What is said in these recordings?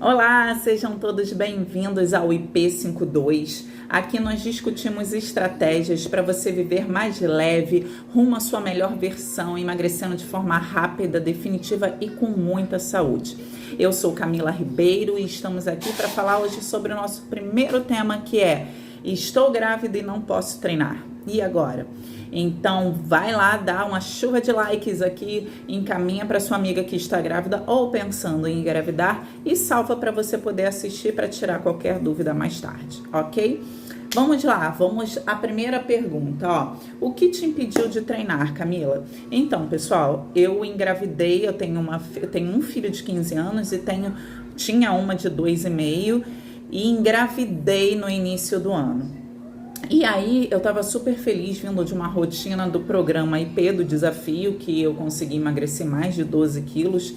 Olá, sejam todos bem-vindos ao IP52. Aqui nós discutimos estratégias para você viver mais leve, rumo à sua melhor versão, emagrecendo de forma rápida, definitiva e com muita saúde. Eu sou Camila Ribeiro e estamos aqui para falar hoje sobre o nosso primeiro tema, que é: estou grávida e não posso treinar. E agora? Então vai lá, dá uma chuva de likes aqui, encaminha para sua amiga que está grávida ou pensando em engravidar e salva para você poder assistir para tirar qualquer dúvida mais tarde, ok? Vamos lá, vamos à primeira pergunta, ó. O que te impediu de treinar, Camila? Então, pessoal, eu engravidei, eu tenho um filho de 15 anos e tinha uma de 2,5 e engravidei no início do ano. E aí eu tava super feliz vindo de uma rotina do programa IP do desafio, que eu consegui emagrecer mais de 12 quilos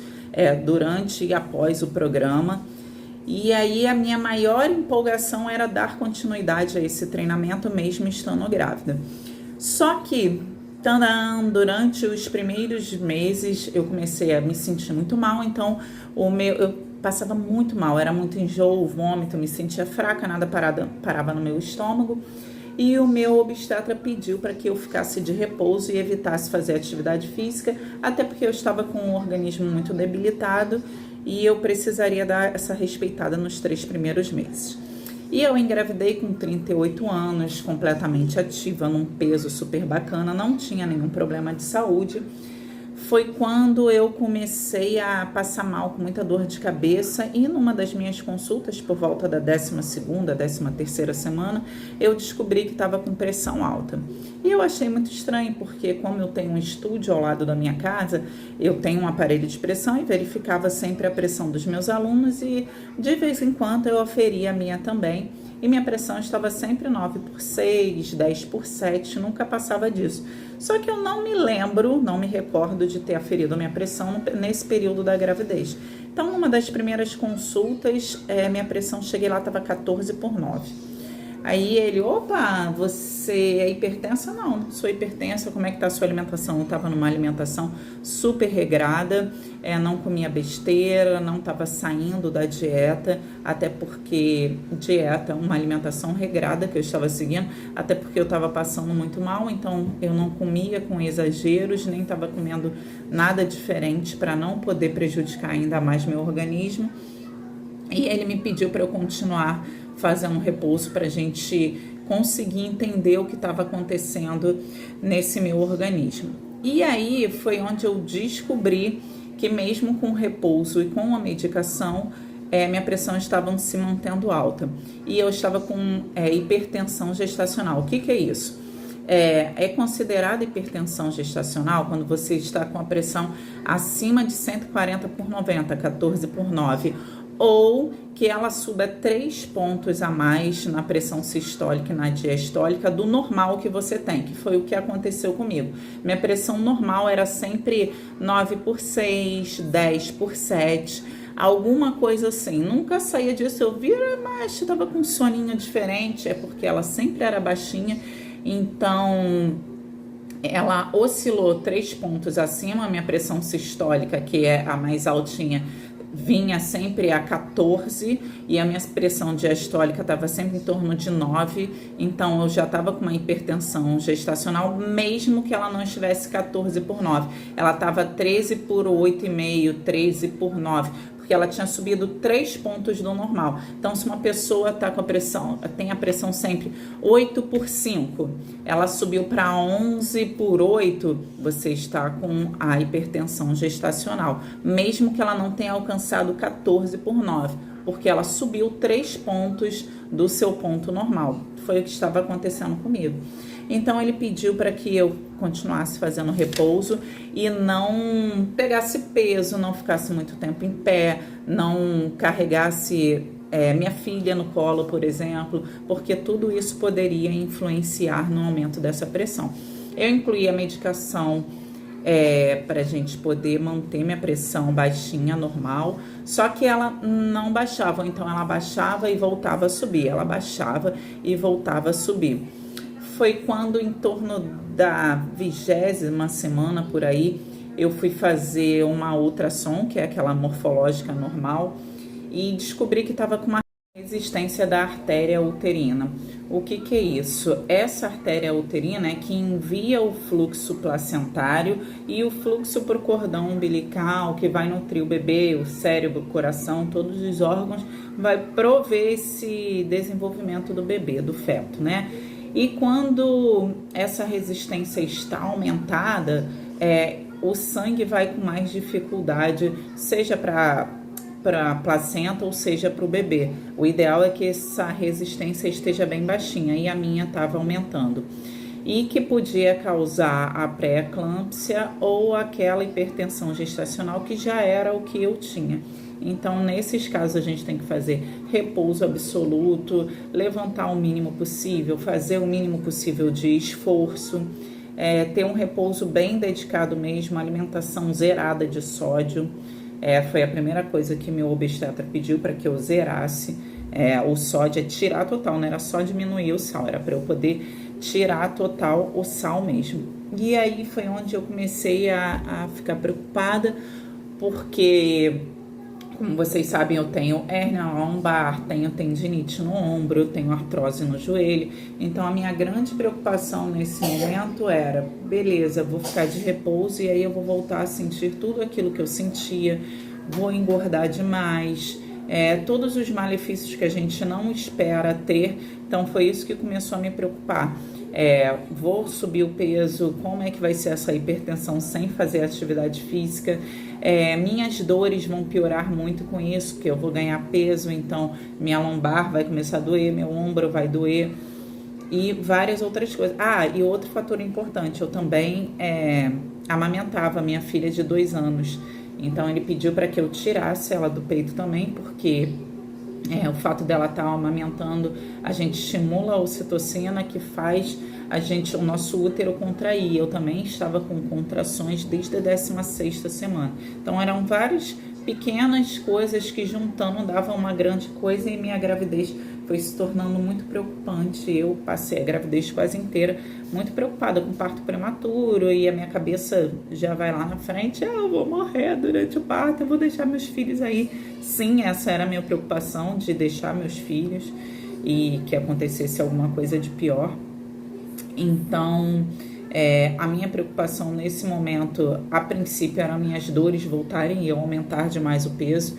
durante e após o programa. E aí a minha maior empolgação era dar continuidade a esse treinamento mesmo estando grávida. Só que durante os primeiros meses eu comecei a me sentir muito mal, então eu passava muito mal, era muito enjoo, vômito, me sentia fraca, nada parava no meu estômago. E o meu obstetra pediu para que eu ficasse de repouso e evitasse fazer atividade física, até porque eu estava com um organismo muito debilitado e eu precisaria dar essa respeitada nos 3 primeiros meses. E eu engravidei com 38 anos, completamente ativa, num peso super bacana, não tinha nenhum problema de saúde. Foi quando eu comecei a passar mal, com muita dor de cabeça, e numa das minhas consultas, por volta da 12ª, 13ª semana, eu descobri que estava com pressão alta. E eu achei muito estranho, porque como eu tenho um estúdio ao lado da minha casa, eu tenho um aparelho de pressão e verificava sempre a pressão dos meus alunos e de vez em quando eu aferia a minha também. E minha pressão estava sempre 9/6, 10/7, nunca passava disso. Só que eu não me recordo de ter aferido a minha pressão nesse período da gravidez. Então, numa das primeiras consultas, minha pressão, cheguei lá, estava 14/9. Aí ele, opa, você é hipertensa? Não sou hipertensa, como é que tá a sua alimentação? Eu estava numa alimentação super regrada, não comia besteira, não estava saindo da dieta, até porque dieta, uma alimentação regrada que eu estava seguindo, até porque eu estava passando muito mal, então eu não comia com exageros, nem estava comendo nada diferente para não poder prejudicar ainda mais meu organismo. E ele me pediu para eu continuar fazendo um repouso para a gente conseguir entender o que estava acontecendo nesse meu organismo. E aí foi onde eu descobri que mesmo com repouso e com a medicação, minha pressão estava se mantendo alta. E eu estava com hipertensão gestacional. O que é isso? É considerada hipertensão gestacional quando você está com a pressão acima de 140/90, 14/9, ou que ela suba 3 pontos a mais na pressão sistólica e na diastólica do normal que você tem, que foi o que aconteceu comigo. Minha pressão normal era sempre 9/6, 10/7, alguma coisa assim. Nunca saía disso, eu via, mas estava com um soninho diferente, porque ela sempre era baixinha, então ela oscilou 3 pontos acima. A minha pressão sistólica, que é a mais altinha, vinha sempre a 14 e a minha pressão diastólica estava sempre em torno de 9, então eu já estava com uma hipertensão gestacional, mesmo que ela não estivesse 14/9, ela estava 13/8,5, 13/9, porque ela tinha subido 3 pontos do normal. Então, se uma pessoa tá com a pressão, tem a pressão sempre 8/5, ela subiu para 11/8, você está com a hipertensão gestacional, mesmo que ela não tenha alcançado 14/9, porque ela subiu 3 pontos do seu ponto normal. Foi o que estava acontecendo comigo. Então ele pediu para que eu continuasse fazendo repouso e não pegasse peso, não ficasse muito tempo em pé, não carregasse minha filha no colo, por exemplo, porque tudo isso poderia influenciar no aumento dessa pressão. Eu incluí a medicação para a gente poder manter minha pressão baixinha, normal, só que ela não baixava, então ela baixava e voltava a subir, ela baixava e voltava a subir. Foi quando, em torno da 20ª semana, por aí, eu fui fazer uma ultrassom, que é aquela morfológica normal, e descobri que estava com uma resistência da artéria uterina. O que é isso? Essa artéria uterina é que envia o fluxo placentário e o fluxo para o cordão umbilical, que vai nutrir o bebê, o cérebro, o coração, todos os órgãos, vai prover esse desenvolvimento do bebê, do feto, né? E quando essa resistência está aumentada, o sangue vai com mais dificuldade, seja para a placenta ou seja para o bebê. O ideal é que essa resistência esteja bem baixinha, e a minha estava aumentando. E que podia causar a pré-eclâmpsia ou aquela hipertensão gestacional que já era o que eu tinha. Então, nesses casos, a gente tem que fazer repouso absoluto, levantar o mínimo possível, fazer o mínimo possível de esforço, ter um repouso bem dedicado mesmo, alimentação zerada de sódio. Foi a primeira coisa que meu obstetra pediu para que eu zerasse. O sódio tirar total, não era só diminuir o sal, era para eu poder tirar total o sal mesmo. E aí foi onde eu comecei a ficar preocupada, porque, como vocês sabem, eu tenho hérnia lombar, tenho tendinite no ombro, eu tenho artrose no joelho. Então, a minha grande preocupação nesse momento era, beleza, vou ficar de repouso e aí eu vou voltar a sentir tudo aquilo que eu sentia, vou engordar demais, todos os malefícios que a gente não espera ter. Então, foi isso que começou a me preocupar. Vou subir o peso, como é que vai ser essa hipertensão sem fazer atividade física? Minhas dores vão piorar muito com isso, porque eu vou ganhar peso, então minha lombar vai começar a doer, meu ombro vai doer e várias outras coisas. E outro fator importante, eu também amamentava minha filha de 2 anos, então ele pediu para que eu tirasse ela do peito também, porque o fato dela estar amamentando, a gente estimula a ocitocina, que faz o nosso útero contrair. Eu também estava com contrações desde a 16ª semana. Então eram várias pequenas coisas que juntando davam uma grande coisa, e minha gravidez foi se tornando muito preocupante. Eu passei a gravidez quase inteira muito preocupada com parto prematuro, e a minha cabeça já vai lá na frente, eu vou morrer durante o parto, eu vou deixar meus filhos aí. Sim, essa era a minha preocupação, de deixar meus filhos e que acontecesse alguma coisa de pior. Então, a minha preocupação nesse momento, a princípio, eram minhas dores voltarem e eu aumentar demais o peso.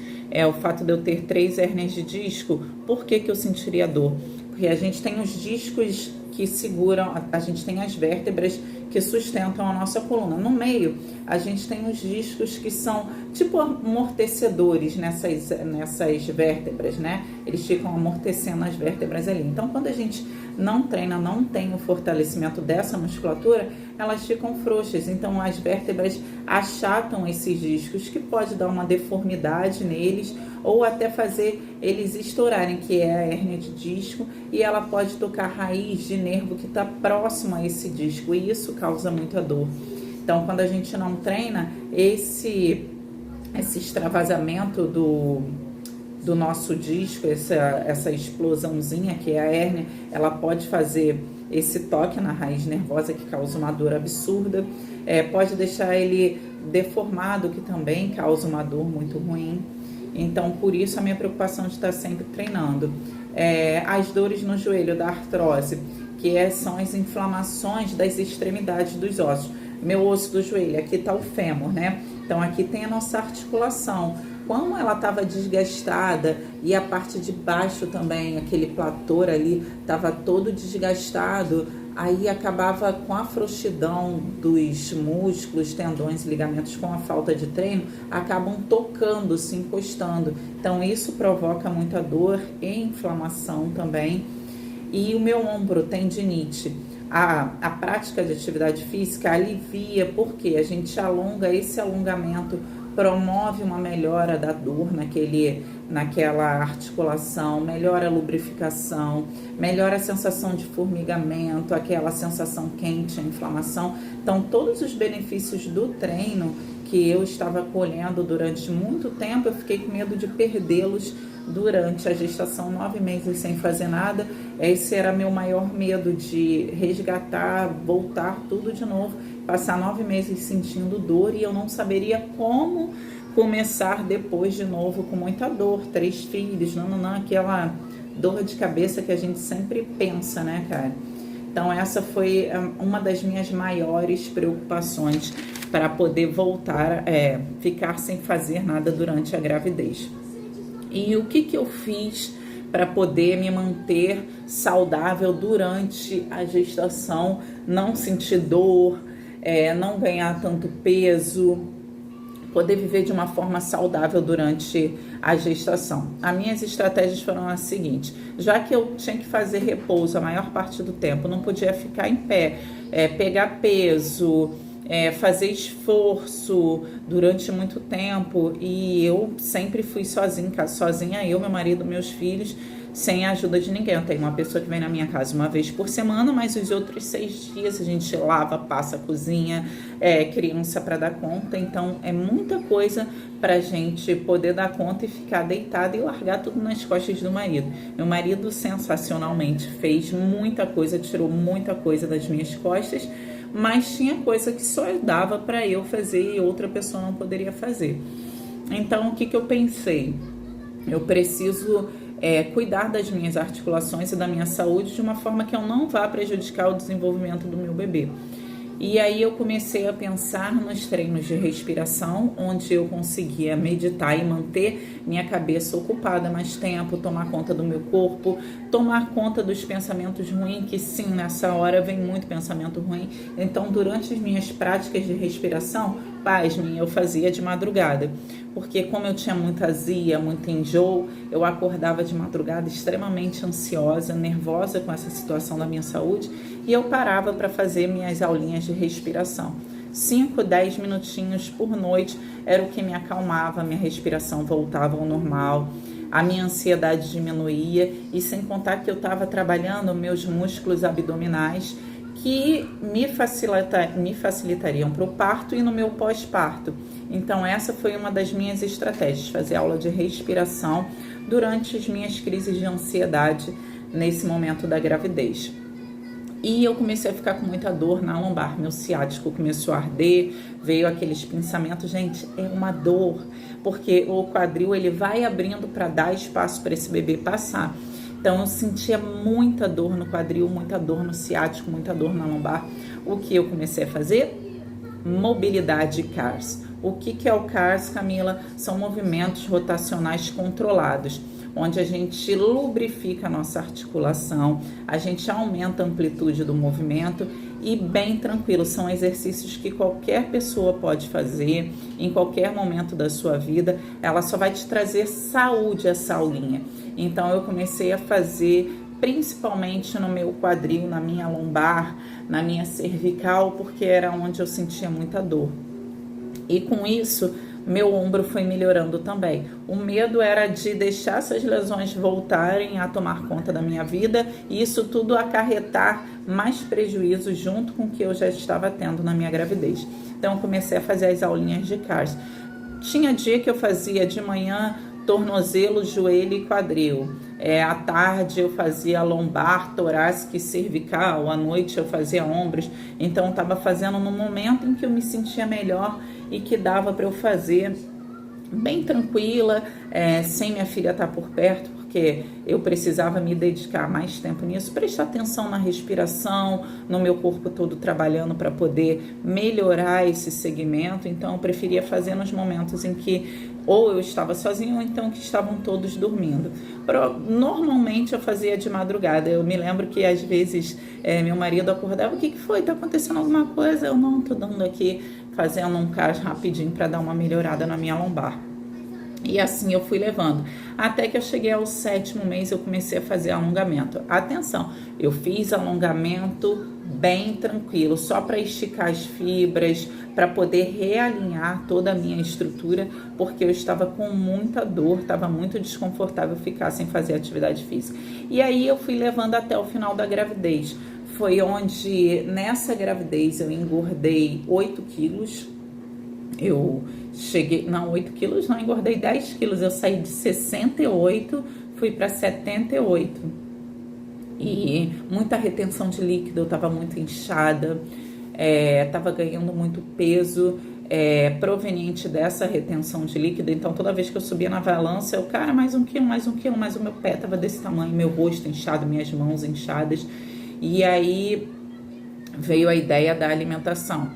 O fato de eu ter 3 hérnias de disco. Por que eu sentiria dor? Porque a gente tem os discos que seguram, a gente tem as vértebras que sustentam a nossa coluna. No meio, a gente tem os discos que são tipo amortecedores nessas vértebras, né? Eles ficam amortecendo as vértebras ali. Então, quando a gente não treina, não tem o fortalecimento dessa musculatura, elas ficam frouxas. Então, as vértebras achatam esses discos, que pode dar uma deformidade neles, ou até fazer eles estourarem, que é a hérnia de disco, e ela pode tocar a raiz de nervo que está próximo a esse disco, e isso causa muita dor. Então, quando a gente não treina, esse extravasamento do nosso disco, essa explosãozinha que é a hérnia, ela pode fazer esse toque na raiz nervosa que causa uma dor absurda, pode deixar ele deformado, que também causa uma dor muito ruim. Então, por isso a minha preocupação de estar sempre treinando. As dores no joelho da artrose, que são as inflamações das extremidades dos ossos. Meu osso do joelho, aqui está o fêmur, né? Então, aqui tem a nossa articulação. Como ela estava desgastada, e a parte de baixo também, aquele platô ali, estava todo desgastado, aí acabava com a frouxidão dos músculos, tendões e ligamentos, com a falta de treino, acabam tocando, se encostando. Então, isso provoca muita dor e inflamação também. E o meu ombro, tendinite, a prática de atividade física alivia, porque a gente alonga, esse alongamento promove uma melhora da dor naquela articulação, melhora a lubrificação, melhora a sensação de formigamento, aquela sensação quente, a inflamação. Então, todos os benefícios do treino que eu estava colhendo durante muito tempo, eu fiquei com medo de perdê-los durante a gestação, 9 meses sem fazer nada. Esse era meu maior medo, de resgatar, voltar tudo de novo, passar 9 meses sentindo dor, e eu não saberia como começar depois de novo com muita dor, 3 filhos, não, aquela dor de cabeça que a gente sempre pensa, né, cara? Então essa foi uma das minhas maiores preocupações para poder voltar, ficar sem fazer nada durante a gravidez. E o que eu fiz para poder me manter saudável durante a gestação, não sentir dor, não ganhar tanto peso, poder viver de uma forma saudável durante a gestação. As minhas estratégias foram as seguintes: já que eu tinha que fazer repouso a maior parte do tempo, não podia ficar em pé, pegar peso, fazer esforço durante muito tempo, e eu sempre fui sozinha, eu, meu marido, meus filhos, sem a ajuda de ninguém. Eu tenho uma pessoa que vem na minha casa uma vez por semana, mas os outros 6 dias a gente lava, passa, cozinha, criança para dar conta. Então é muita coisa pra gente poder dar conta e ficar deitada e largar tudo nas costas do marido. Meu marido sensacionalmente fez muita coisa, tirou muita coisa das minhas costas, mas tinha coisa que só dava para eu fazer e outra pessoa não poderia fazer. Então o que eu pensei? Eu preciso cuidar das minhas articulações e da minha saúde de uma forma que eu não vá prejudicar o desenvolvimento do meu bebê. E aí eu comecei a pensar nos treinos de respiração, onde eu conseguia meditar e manter minha cabeça ocupada mais tempo, tomar conta do meu corpo, tomar conta dos pensamentos ruins, que sim, nessa hora vem muito pensamento ruim. Então, durante as minhas práticas de respiração, pasmem, eu fazia de madrugada, porque como eu tinha muita azia, muito enjoo, eu acordava de madrugada extremamente ansiosa, nervosa com essa situação da minha saúde, e eu parava para fazer minhas aulinhas de respiração. 5, 10 minutinhos por noite era o que me acalmava, minha respiração voltava ao normal, a minha ansiedade diminuía, e sem contar que eu estava trabalhando meus músculos abdominais, que me facilitariam para o parto e no meu pós-parto. Então essa foi uma das minhas estratégias, fazer aula de respiração durante as minhas crises de ansiedade nesse momento da gravidez. E eu comecei a ficar com muita dor na lombar, meu ciático começou a arder, veio aqueles pensamentos, gente, é uma dor, porque o quadril ele vai abrindo para dar espaço para esse bebê passar. Então eu sentia muita dor no quadril, muita dor no ciático, muita dor na lombar. O que eu comecei a fazer? Mobilidade CARS. O que é o CARS, Camila? São movimentos rotacionais controlados, onde a gente lubrifica a nossa articulação, a gente aumenta a amplitude do movimento e bem tranquilo. São exercícios que qualquer pessoa pode fazer em qualquer momento da sua vida. Ela só vai te trazer saúde, essa aulinha. Então eu comecei a fazer principalmente no meu quadril, na minha lombar, na minha cervical, porque era onde eu sentia muita dor. E com isso, meu ombro foi melhorando também. O medo era de deixar essas lesões voltarem a tomar conta da minha vida e isso tudo acarretar mais prejuízos junto com o que eu já estava tendo na minha gravidez. Então, eu comecei a fazer as aulinhas de CARS. Tinha dia que eu fazia de manhã tornozelo, joelho e quadril. À tarde eu fazia lombar, torácica e cervical. À noite eu fazia ombros. Então, eu estava fazendo no momento em que eu me sentia melhor e que dava para eu fazer bem tranquila, sem minha filha estar por perto, porque eu precisava me dedicar mais tempo nisso, prestar atenção na respiração, no meu corpo todo trabalhando para poder melhorar esse segmento. Então eu preferia fazer nos momentos em que ou eu estava sozinha ou então que estavam todos dormindo. Normalmente eu fazia de madrugada. Eu me lembro que às vezes meu marido acordava: o que foi? Tá acontecendo alguma coisa? Eu não, tô dando aqui, fazendo um CARS rapidinho para dar uma melhorada na minha lombar. E assim eu fui levando. Até que eu cheguei ao 7º mês, eu comecei a fazer alongamento. Atenção, eu fiz alongamento bem tranquilo, só para esticar as fibras, para poder realinhar toda a minha estrutura, porque eu estava com muita dor, estava muito desconfortável ficar sem fazer atividade física. E aí eu fui levando até o final da gravidez. Foi onde, nessa gravidez, eu engordei 8 quilos. Eu cheguei, 8 quilos, não, engordei 10 quilos. Eu saí de 68, fui para 78. E muita retenção de líquido, eu estava muito inchada, estava ganhando muito peso. proveniente dessa retenção de líquido. Então, toda vez que eu subia na balança, eu, cara, mais um quilo, mais um quilo, mas o meu pé tava desse tamanho, meu rosto inchado, minhas mãos inchadas. E aí veio a ideia da alimentação.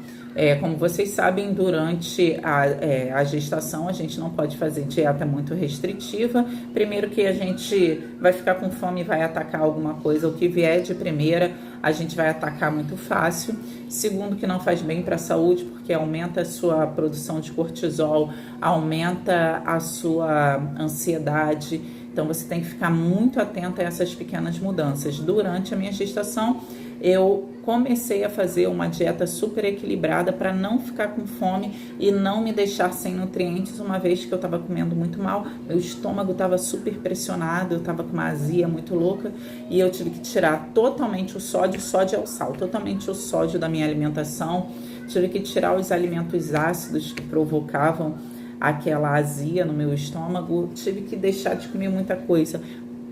Como vocês sabem, durante a gestação a gente não pode fazer dieta muito restritiva. Primeiro que a gente vai ficar com fome e vai atacar alguma coisa, o que vier de primeira a gente vai atacar muito fácil. Segundo, que não faz bem para a saúde, porque aumenta a sua produção de cortisol, aumenta a sua ansiedade. Então você tem que ficar muito atenta a essas pequenas mudanças. Durante a minha gestação, eu comecei a fazer uma dieta super equilibrada para não ficar com fome e não me deixar sem nutrientes, uma vez que eu estava comendo muito mal, meu estômago estava super pressionado, eu estava com uma azia muito louca e eu tive que tirar totalmente o sódio é o sal, totalmente o sódio da minha alimentação, tive que tirar os alimentos ácidos que provocavam aquela azia no meu estômago, tive que deixar de comer muita coisa,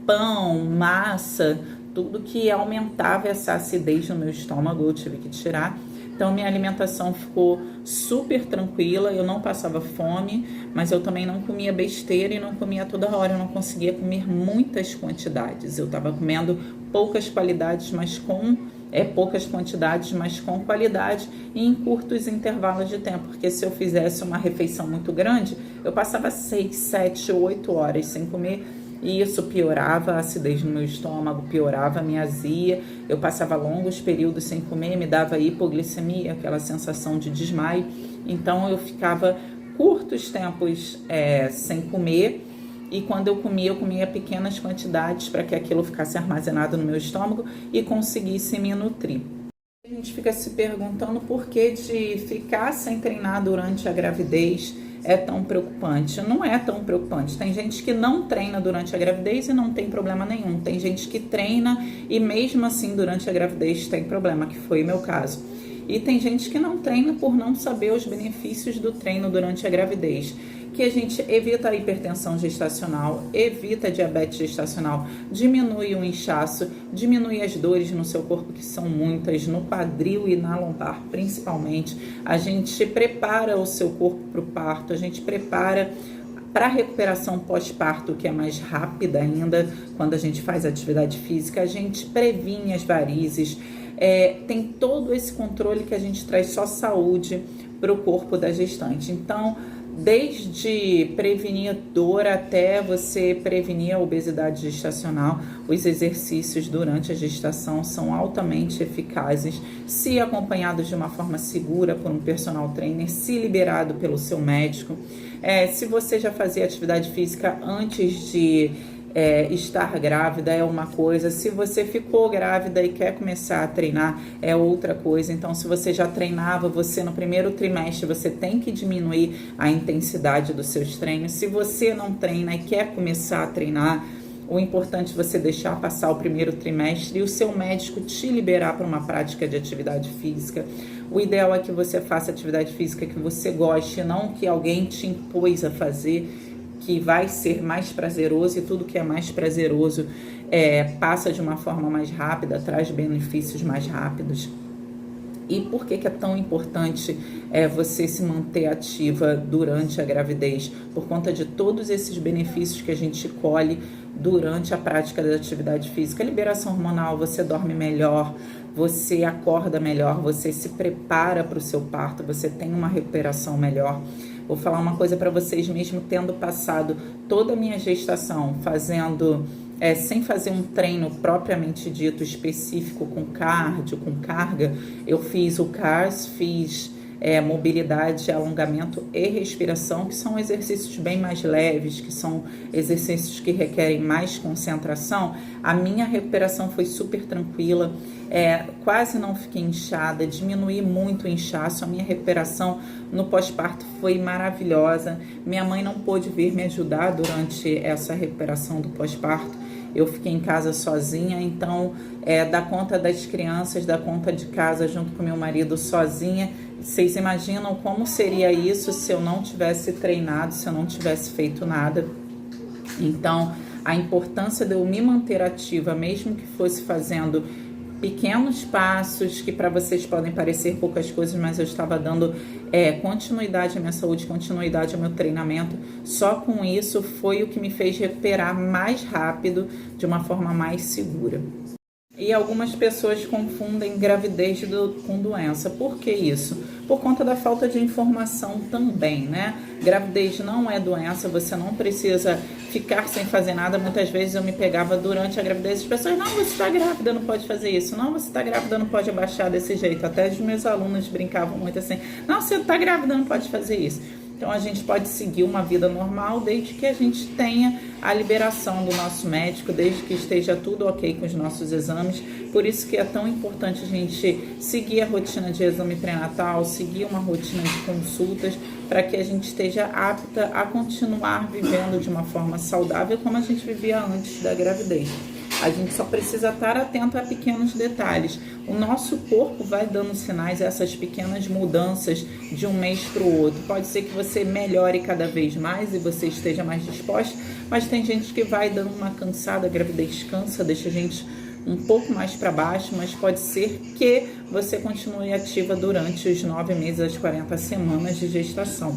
pão, massa, tudo que aumentava essa acidez no meu estômago eu tive que tirar. Então minha alimentação ficou super tranquila, eu não passava fome, mas eu também não comia besteira e não comia toda hora, eu não conseguia comer muitas quantidades. Eu estava comendo poucas qualidades, mas com poucas quantidades, mas com qualidade e em curtos intervalos de tempo, porque se eu fizesse uma refeição muito grande, eu passava 6, 7, 8 horas sem comer. E isso piorava a acidez no meu estômago, piorava a minha azia. Eu passava longos períodos sem comer, me dava hipoglicemia, aquela sensação de desmaio. Então eu ficava curtos tempos sem comer. E quando eu comia pequenas quantidades para que aquilo ficasse armazenado no meu estômago e conseguisse me nutrir. A gente fica se perguntando por que de ficar sem treinar durante a gravidez é tão preocupante. Não é tão preocupante. Tem gente que não treina durante a gravidez e não tem problema nenhum. Tem gente que treina e mesmo assim durante a gravidez tem problema, que foi o meu caso. E tem gente que não treina por não saber os benefícios do treino durante a gravidez. Que a gente evita a hipertensão gestacional, evita a diabetes gestacional, diminui o inchaço, diminui as dores no seu corpo, que são muitas, no quadril e na lombar principalmente. A gente prepara o seu corpo para o parto, a gente prepara para a recuperação pós-parto, que é mais rápida ainda, quando a gente faz atividade física, a gente previne as varizes, tem todo esse controle que a gente traz só saúde para o corpo da gestante. Então, desde prevenir dor até você prevenir a obesidade gestacional, os exercícios durante a gestação são altamente eficazes, se acompanhados de uma forma segura por um personal trainer, se liberado pelo seu médico. Se você já fazia atividade física antes de estar grávida é uma coisa, se você ficou grávida e quer começar a treinar é outra coisa. Então, se você já treinava, você no primeiro trimestre você tem que diminuir a intensidade dos seus treinos. Se você não treina e quer começar a treinar, o importante é você deixar passar o primeiro trimestre e o seu médico te liberar para uma prática de atividade física. O ideal é que você faça atividade física que você goste, não que alguém te impôs a fazer, que vai ser mais prazeroso, e tudo que é mais prazeroso passa de uma forma mais rápida, traz benefícios mais rápidos. E por que é tão importante você se manter ativa durante a gravidez? Por conta de todos esses benefícios que a gente colhe durante a prática da atividade física. A liberação hormonal, você dorme melhor, você acorda melhor, você se prepara para o seu parto, você tem uma recuperação melhor. Vou falar uma coisa para vocês, mesmo tendo passado toda a minha gestação fazendo, sem fazer um treino propriamente dito específico com cardio, com carga, eu fiz o CARS, fiz mobilidade, alongamento e respiração, que são exercícios bem mais leves, que são exercícios que requerem mais concentração. A minha recuperação foi super tranquila, quase não fiquei inchada, diminui muito o inchaço. A minha recuperação no pós-parto foi maravilhosa. Minha mãe não pôde vir me ajudar durante essa recuperação do pós-parto. Eu fiquei em casa sozinha, então dar conta das crianças, dar conta de casa junto com meu marido sozinha. Vocês imaginam como seria isso se eu não tivesse treinado, se eu não tivesse feito nada? Então, a importância de eu me manter ativa, mesmo que fosse fazendo pequenos passos que para vocês podem parecer poucas coisas, mas eu estava dando continuidade à minha saúde, continuidade ao meu treinamento. Só com isso foi o que me fez recuperar mais rápido, de uma forma mais segura. E algumas pessoas confundem gravidez com doença. Por que isso? Por conta da falta de informação também, né? Gravidez não é doença, você não precisa ficar sem fazer nada. Muitas vezes eu me pegava durante a gravidez, as pessoas, não, você está grávida, não pode fazer isso. Não, você está grávida, não pode abaixar desse jeito. Até os meus alunos brincavam muito assim, não, você está grávida, não pode fazer isso. Então, a gente pode seguir uma vida normal desde que a gente tenha a liberação do nosso médico, desde que esteja tudo ok com os nossos exames. Por isso que é tão importante a gente seguir a rotina de exame pré-natal, seguir uma rotina de consultas, para que a gente esteja apta a continuar vivendo de uma forma saudável como a gente vivia antes da gravidez. A gente só precisa estar atento a pequenos detalhes. O nosso corpo vai dando sinais, essas pequenas mudanças de um mês para o outro. Pode ser que você melhore cada vez mais e você esteja mais disposta, mas tem gente que vai dando uma cansada, a gravidez cansa, deixa a gente um pouco mais para baixo, mas pode ser que você continue ativa durante os 9 meses, as 40 semanas de gestação.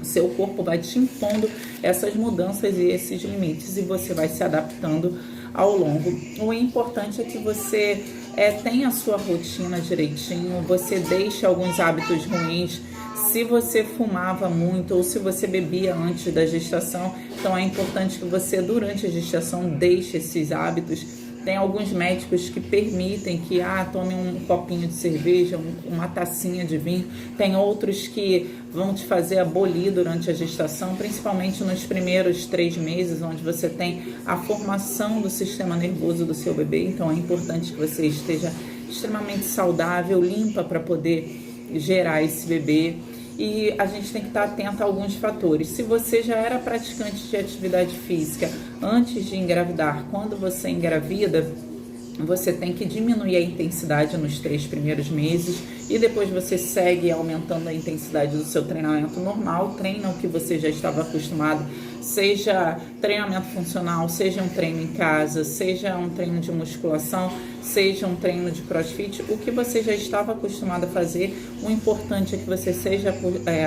O seu corpo vai te impondo essas mudanças e esses limites e você vai se adaptando ao longo. O importante é que você tenha a sua rotina direitinho, você deixe alguns hábitos ruins. Se você fumava muito ou se você bebia antes da gestação, então é importante que você durante a gestação deixe esses hábitos. Tem alguns médicos que permitem que tome um copinho de cerveja, uma tacinha de vinho. Tem outros que vão te fazer abolir durante a gestação, principalmente nos primeiros 3 meses, onde você tem a formação do sistema nervoso do seu bebê. Então é importante que você esteja extremamente saudável, limpa para poder gerar esse bebê. E a gente tem que estar atento a alguns fatores. Se você já era praticante de atividade física antes de engravidar, quando você engravida, você tem que diminuir a intensidade nos 3 primeiros meses e depois você segue aumentando a intensidade do seu treinamento normal, treina o que você já estava acostumado, seja treinamento funcional, seja um treino em casa, seja um treino de musculação, seja um treino de crossfit, o que você já estava acostumado a fazer. O importante é que você seja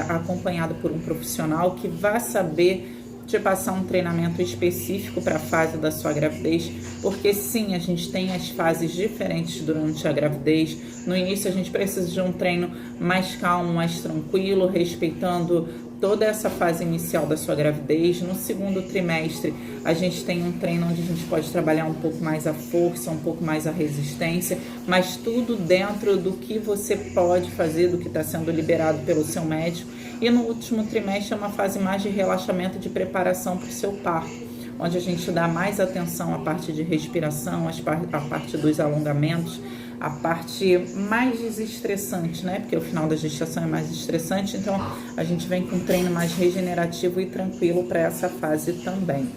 acompanhado por um profissional que vá saber te passar um treinamento específico para a fase da sua gravidez, porque sim, a gente tem as fases diferentes durante a gravidez. No início a gente precisa de um treino mais calmo, mais tranquilo, respeitando toda essa fase inicial da sua gravidez. No segundo trimestre a gente tem um treino onde a gente pode trabalhar um pouco mais a força, um pouco mais a resistência, mas tudo dentro do que você pode fazer, do que está sendo liberado pelo seu médico. E no último trimestre é uma fase mais de relaxamento, de preparação para o seu parto, onde a gente dá mais atenção à parte de respiração, à parte dos alongamentos, a parte mais desestressante, né? Porque o final da gestação é mais estressante, então a gente vem com um treino mais regenerativo e tranquilo para essa fase também.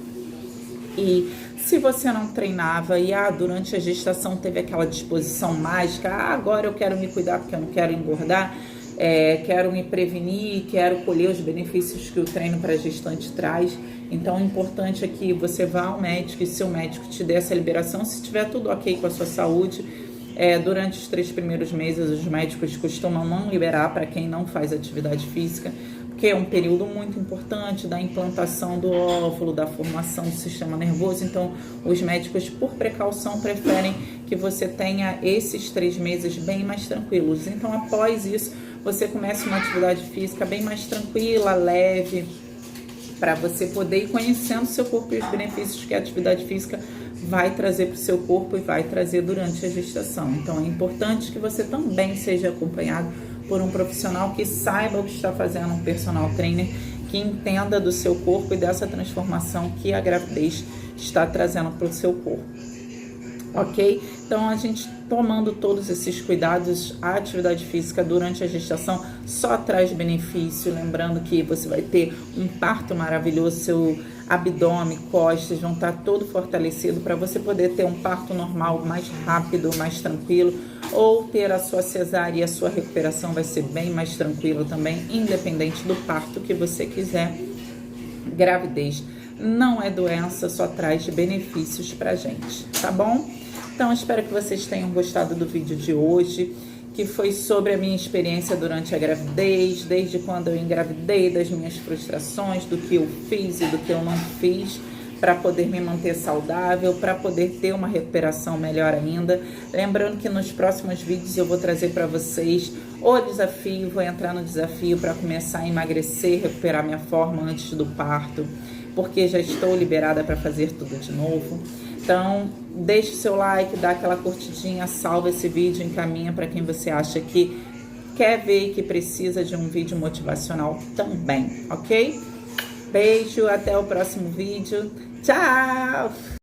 E se você não treinava e durante a gestação teve aquela disposição mágica, agora eu quero me cuidar porque eu não quero engordar, quero me prevenir, quero colher os benefícios que o treino para gestante traz. Então o importante é que você vá ao médico e seu médico te dê essa liberação. Se tiver tudo ok com a sua saúde, durante os 3 primeiros meses os médicos costumam não liberar para quem não faz atividade física, porque é um período muito importante da implantação do óvulo, da formação do sistema nervoso. Então os médicos, por precaução, preferem que você tenha esses 3 meses bem mais tranquilos. Então após isso você começa uma atividade física bem mais tranquila, leve, para você poder ir conhecendo o seu corpo e os benefícios que a atividade física vai trazer para o seu corpo e vai trazer durante a gestação. Então é importante que você também seja acompanhado por um profissional que saiba o que está fazendo, um personal trainer que entenda do seu corpo e dessa transformação que a gravidez está trazendo para o seu corpo. Ok? Então a gente tomando todos esses cuidados, a atividade física durante a gestação só traz benefício. Lembrando que você vai ter um parto maravilhoso, seu abdômen, costas vão estar todo fortalecido para você poder ter um parto normal mais rápido, mais tranquilo, ou ter a sua cesárea e a sua recuperação vai ser bem mais tranquilo também, independente do parto que você quiser. Gravidez não é doença, só traz benefícios pra gente, tá bom? Então, espero que vocês tenham gostado do vídeo de hoje, que foi sobre a minha experiência durante a gravidez, desde quando eu engravidei, das minhas frustrações, do que eu fiz e do que eu não fiz, para poder me manter saudável, para poder ter uma recuperação melhor ainda. Lembrando que nos próximos vídeos eu vou trazer para vocês o desafio, vou entrar no desafio para começar a emagrecer, recuperar minha forma antes do parto, porque já estou liberada para fazer tudo de novo. Então, deixe o seu like, dá aquela curtidinha, salva esse vídeo, encaminha para quem você acha que quer ver e que precisa de um vídeo motivacional também, ok? Beijo, até o próximo vídeo. Tchau!